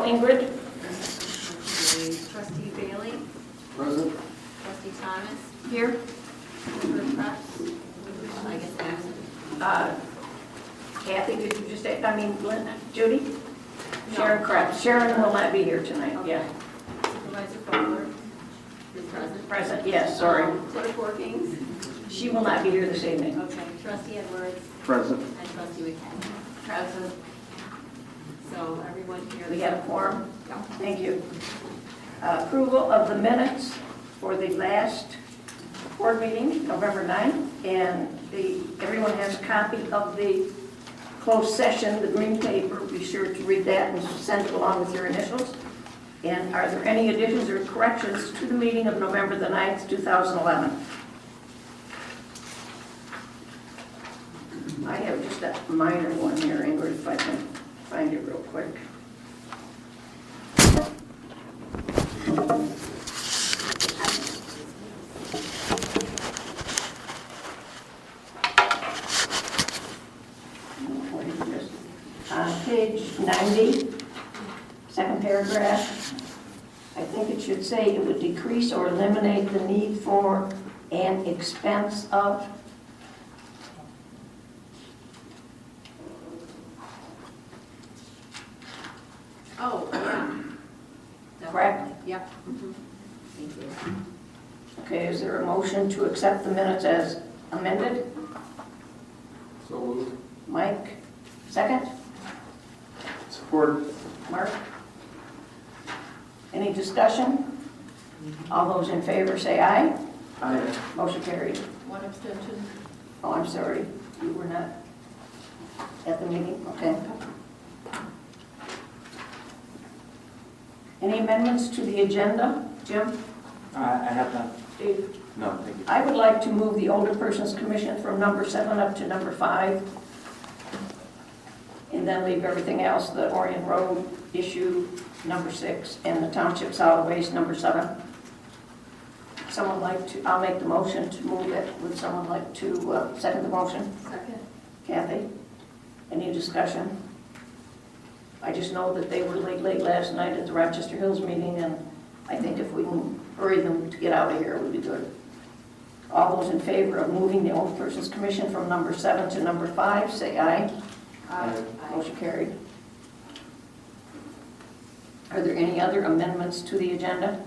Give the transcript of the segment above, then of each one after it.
Ingrid? Trustee Bailey, Present. Trustee Thomas, Here. Member Krebs, I guess absent. Kathy, did you just say, Judy? Sharon Krebs. Sharon will not be here tonight, yeah. Supervisor Butler is present. Present, yes, sorry. Clerk Workings, She will not be here this evening. okay. Trustee Edwards Present. and Trustee McKay. Present. So everyone here. We have a quorum. Yeah. Thank you. Approval of the minutes for the last board meeting, November 9th, and everyone has a copy of the closed session, the green paper. Be sure to read that and send it along with your initials. And are there any additions or corrections to the meeting of November the 9th, 2011? I have just a minor one here, Ingrid, if I can find it real quick. On page 90, second paragraph, I think it should say it would decrease or eliminate the need for an expense of. Oh, yeah. Correct? Yep. Thank you. Okay, is there a motion to accept the minutes as amended? So moved. Mike, second? Support. Mark? Any discussion? All those in favor say aye. Aye. Motion carried. One abstention. Oh, I'm sorry, you were not at the meeting, okay. Any amendments to the agenda? Jim? I have none. Steve? No, thank you. I would like to move the Older Persons Commission from number 7 up to number 5. And then leave everything else, the Orion Road issue, number 6, and the Township Solid Waste, number 7. Someone like to, I'll make the motion to move it. Would someone like to second the motion? Second. Kathy? Any discussion? I just know that they were late last night at the Rochester Hills meeting, and I think if we can hurry them to get out of here, it would be good. All those in favor of moving the Old Persons Commission from number 7 to number 5, say aye. Aye. Motion carried. Are there any other amendments to the agenda?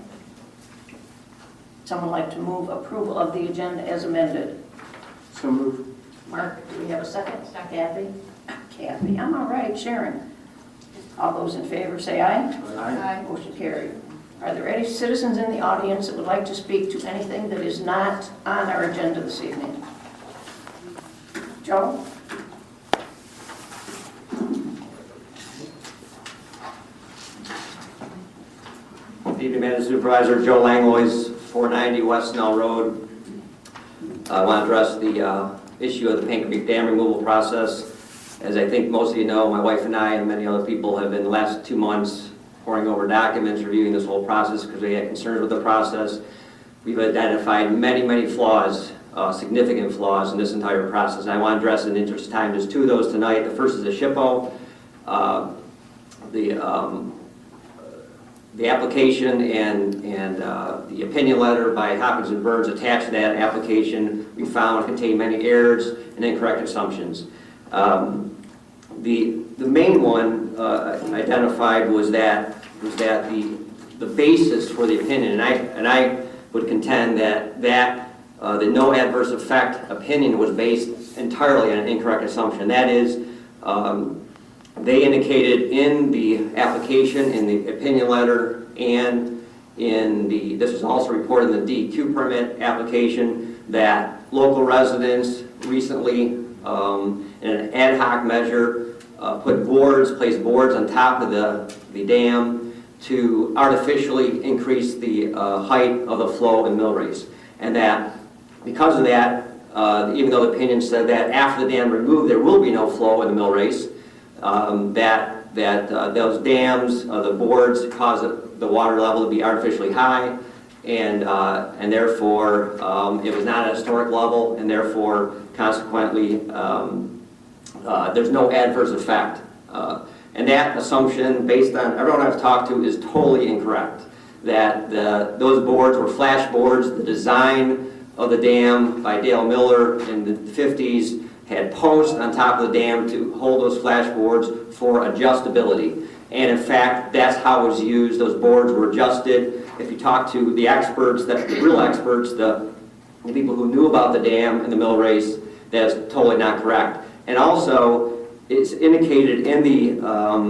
Someone like to move approval of the agenda as amended? So moved. Mark, do we have a second? Kathy? Kathy, I'm all right. Sharon? All those in favor say aye. Aye. Motion carried. Are there any citizens in the audience that would like to speak to anything that is not on our agenda this evening? Joe? Good evening, Madam Supervisor. Joe Langlois, 490 West Snell Road. I want to address the issue of the Paint Creek Dam removal process. As I think most of you know, my wife and I and many other people have been the last 2 months poring over documents, reviewing this whole process because we had concerns with the process. We've identified many flaws, significant flaws in this entire process. I want to address in the interest of time just 2 of those tonight. The first is the SHPO. The application and the opinion letter by Hopkins and Burns attached to that application we found contained many errors and incorrect assumptions. The main one identified was that the basis for the opinion, and I would contend that the no adverse effect opinion was based entirely on an incorrect assumption. That is, they indicated in the application, in the opinion letter, and this was also reported in the DEQ permit application, that local residents recently, in an ad hoc measure, placed boards on top of the dam to artificially increase the height of the flow and mill race. And that because of that, even though the opinion said that after the dam removed there will be no flow in the mill race, those dams, the boards cause the water level to be artificially high, and therefore it was not at a historic level, and therefore consequently there's no adverse effect. And that assumption, based on everyone I've talked to, is totally incorrect. That those boards were flash boards. The design of the dam by Dale Miller in the 50s had posts on top of the dam to hold those flash boards for adjustability. And in fact, that's how it was used. Those boards were adjusted. If you talk to the experts, the real experts, the people who knew about the dam and the mill race, that's totally not correct. And also, it's indicated in the,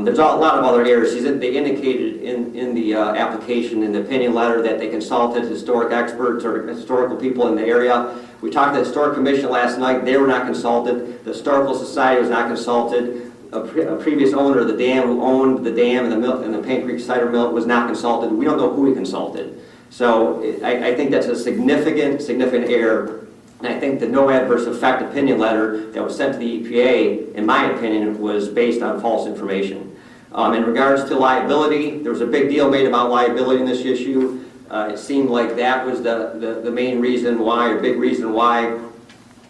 there's a lot of other errors. They indicated in the application, in the opinion letter, that they consulted historic experts or historical people in the area. We talked to the Historic Commission last night. They were not consulted. The Historical Society was not consulted. A previous owner of the dam who owned the dam and the mill and the Paint Creek cider mill was not consulted. We don't know who he consulted. So I think that's a significant error. And I think the no adverse effect opinion letter that was sent to the EPA, in my opinion, was based on false information. In regards to liability, there was a big deal made about liability in this issue. It seemed like that was the main reason why, or big reason why,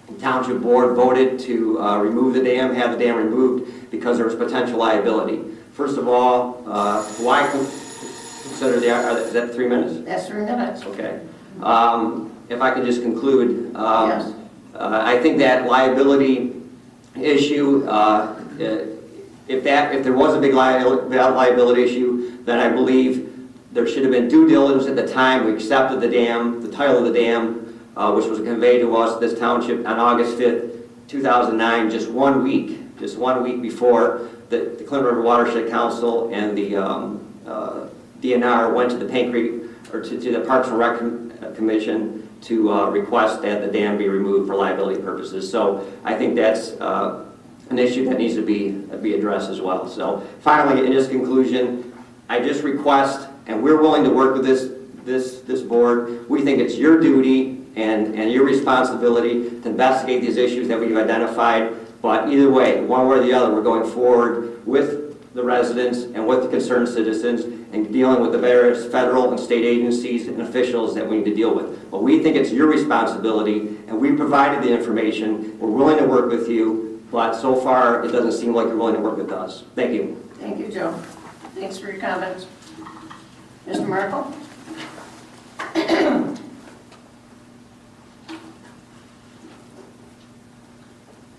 the Township Board voted to remove the dam, have the dam removed, because there was potential liability. First of all, why consider is that 3 minutes? That's 3 minutes. Okay. If I could just conclude, Yes. I think that liability issue, if there was a big liability issue, then I believe there should have been due diligence at the time we accepted the dam, the title of the dam, which was conveyed to us, this township, on August 5th, 2009, just 1 week before the Clinton River Watershed Council and the DNR went to the Paint Creek, or to the Parks and Rec Commission to request that the dam be removed for liability purposes. So I think that's an issue that needs to be addressed as well. So finally, in this conclusion, I just request, and we're willing to work with this board. We think it's your duty and your responsibility to investigate these issues that we've identified. But either way, one way or the other, we're going forward with the residents and with the concerned citizens and dealing with the various federal and state agencies and officials that we need to deal with. But we think it's your responsibility, and we provided the information. We're willing to work with you, but so far it doesn't seem like you're willing to work with us. Thank you. Thank you, Joe. Thanks for your comments. Mr. Markle?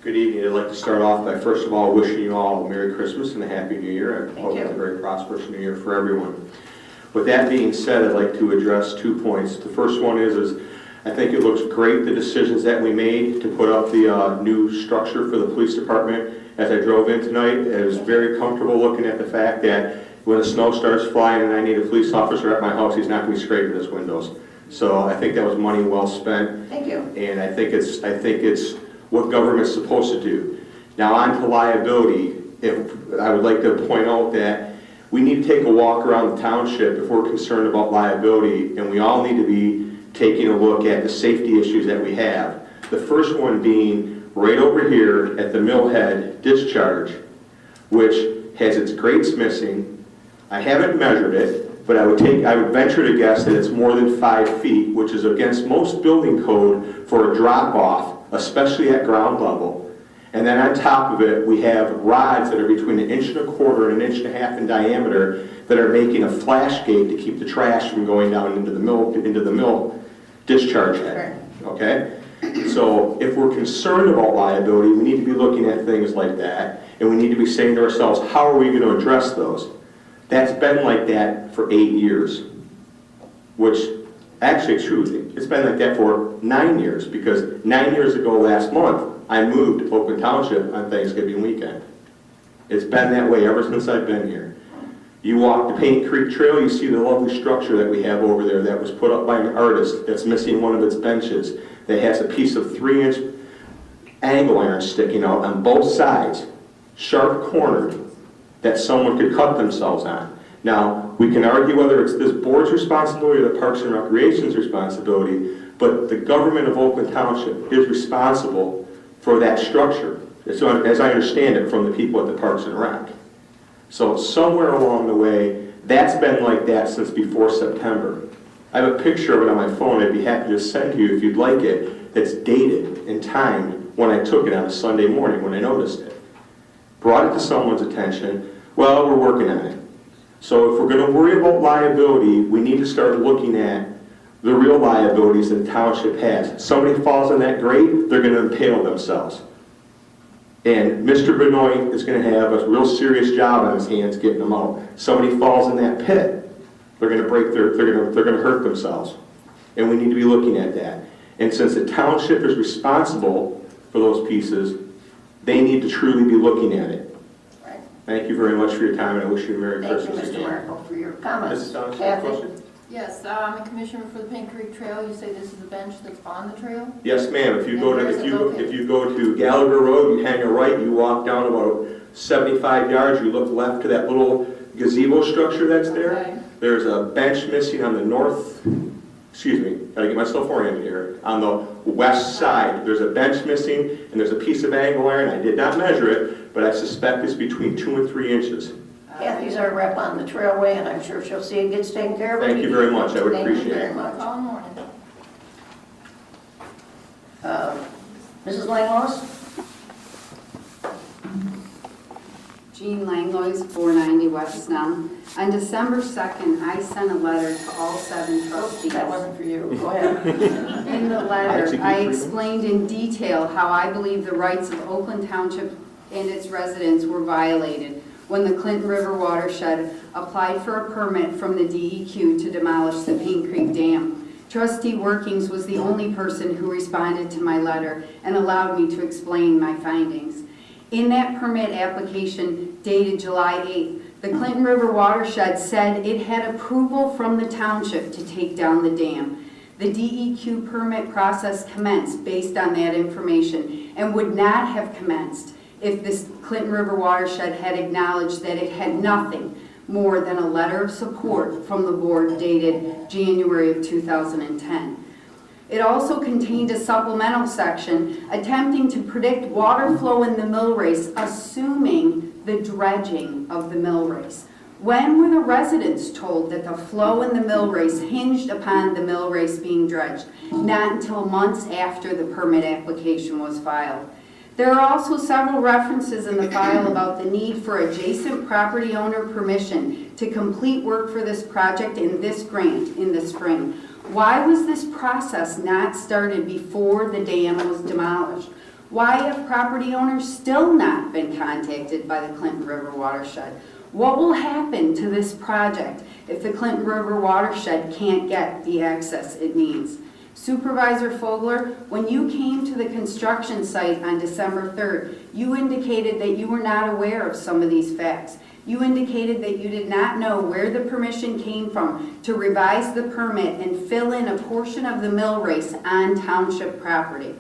Good evening. I'd like to start off by first of all wishing you all a Merry Christmas and a Happy New Year. I hope it's a very prosperous New Year for everyone. With that being said, I'd like to address 2 points. The first one is I think it looks great, the decisions that we made to put up the new structure for the police department. As I drove in tonight, I was very comfortable looking at the fact that when the snow starts flying and I need a police officer at my house, he's not going to be scraping his windows. So I think that was money well spent. Thank you. And I think it's what government's supposed to do. Now on to liability. I would like to point out that we need to take a walk around the township if we're concerned about liability, and we all need to be taking a look at the safety issues that we have. The first one being right over here at the millhead discharge, which has its grates missing. I haven't measured it, but I would venture to guess that it's more than 5 feet, which is against most building code for a drop-off, especially at ground level. And then on top of it, we have rods that are between 1.25 inches and 1.5 inches in diameter that are making a flash gate to keep the trash from going down into the mill discharge head. Okay? So if we're concerned about liability, we need to be looking at things like that, and we need to be saying to ourselves, how are we going to address those? That's been like that for 8 years, which actually, truly, it's been like that for 9 years, because 9 years ago last month, I moved to Oakland Township on Thanksgiving weekend. It's been that way ever since I've been here. You walk the Paint Creek Trail, you see the lovely structure that we have over there that was put up by an artist that's missing one of its benches, that has a piece of 3-inch angle iron sticking out on both sides, sharp cornered, that someone could cut themselves on. Now, we can argue whether it's this board's responsibility or the Parks and Recreation's responsibility, but the government of Oakland Township is responsible for that structure, as I understand it from the people at the Parks and Rec. So somewhere along the way, that's been like that since before September. I have a picture of it on my phone I'd be happy to send to you if you'd like it, that's dated and timed when I took it on a Sunday morning when I noticed it. Brought it to someone's attention. Well, we're working on it. So if we're going to worry about liability, we need to start looking at the real liabilities that the township has. Somebody falls in that grate, they're going to impale themselves. And Mr. Benoit is going to have a real serious job on his hands getting them out. Somebody falls in that pit, they're going to they're going to hurt themselves. And we need to be looking at that. And since the township is responsible for those pieces, they need to truly be looking at it. Right. Thank you very much for your time, and I wish you a Merry Thank you, Christmas Mr. again. Marco, for your comments. Mrs. Thomas, Kathy? question? Yes, I'm a commissioner for the Pink Creek Trail. You say this is a bench that's on the trail? Yes, ma'am. If you go And to where is it located? if you go to Gallagher Road, you hang a right, you walk down about 75 yards, you look left to that little gazebo structure that's there. Okay. There's a bench missing on the north, excuse me, gotta get myself oriented here. On the west side, there's a bench missing, and there's a piece of angle iron. I did not measure it, but I suspect it's between 2 and 3 inches. Kathy's our rep on the trailway, and I'm sure she'll see it gets taken care of. Thank you very much. I would Thank you appreciate very it. much. Call in the morning. Mrs. Langlois? Jean Langlois, 490 West Snell. On December 2nd, I sent a letter to all 7 trustees. That wasn't for you. Go ahead. In the letter, I explained in detail how I believe the rights of Oakland Township and its residents were violated when the Clinton River watershed applied for a permit from the DEQ to demolish the Pink Creek Dam. Trustee Workings was the only person who responded to my letter and allowed me to explain my findings. In that permit application dated July 8th, the Clinton River watershed said it had approval from the township to take down the dam. The DEQ permit process commenced based on that information and would not have commenced if this Clinton River watershed had acknowledged that it had nothing more than a letter of support from the board dated January of 2010. It also contained a supplemental section attempting to predict water flow in the mill race, assuming the dredging of the mill race. When were the residents told that the flow in the mill race hinged upon the mill race being dredged? Not until months after the permit application was filed. There are also several references in the file about the need for adjacent property owner permission to complete work for this project in this grant in the spring. Why was this process not started before the dam was demolished? Why have property owners still not been contacted by the Clinton River watershed? What will happen to this project if the Clinton River watershed can't get the access it needs? Supervisor Fogler, when you came to the construction site on December 3rd, you indicated that you were not aware of some of these facts. You indicated that you did not know where the permission came from to revise the permit and fill in a portion of the mill race on township property.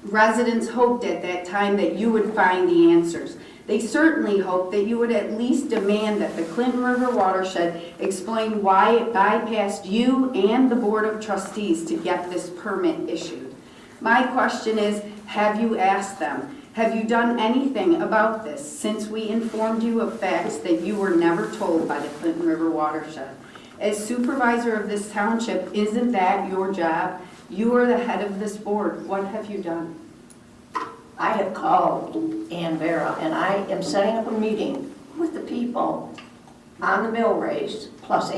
Residents hoped at that time that you would find the answers. They certainly hoped that you would at least demand that the Clinton River watershed explain why it bypassed you and the Board of Trustees to get this permit issued. My question is, have you asked them? Have you done anything about this since we informed you of facts that you were never told by the Clinton River watershed? As supervisor of this township, isn't that your job? You are the head of this board. What have you done? I have called Ann Vera, and I am setting up a meeting with the people on the mill race, plus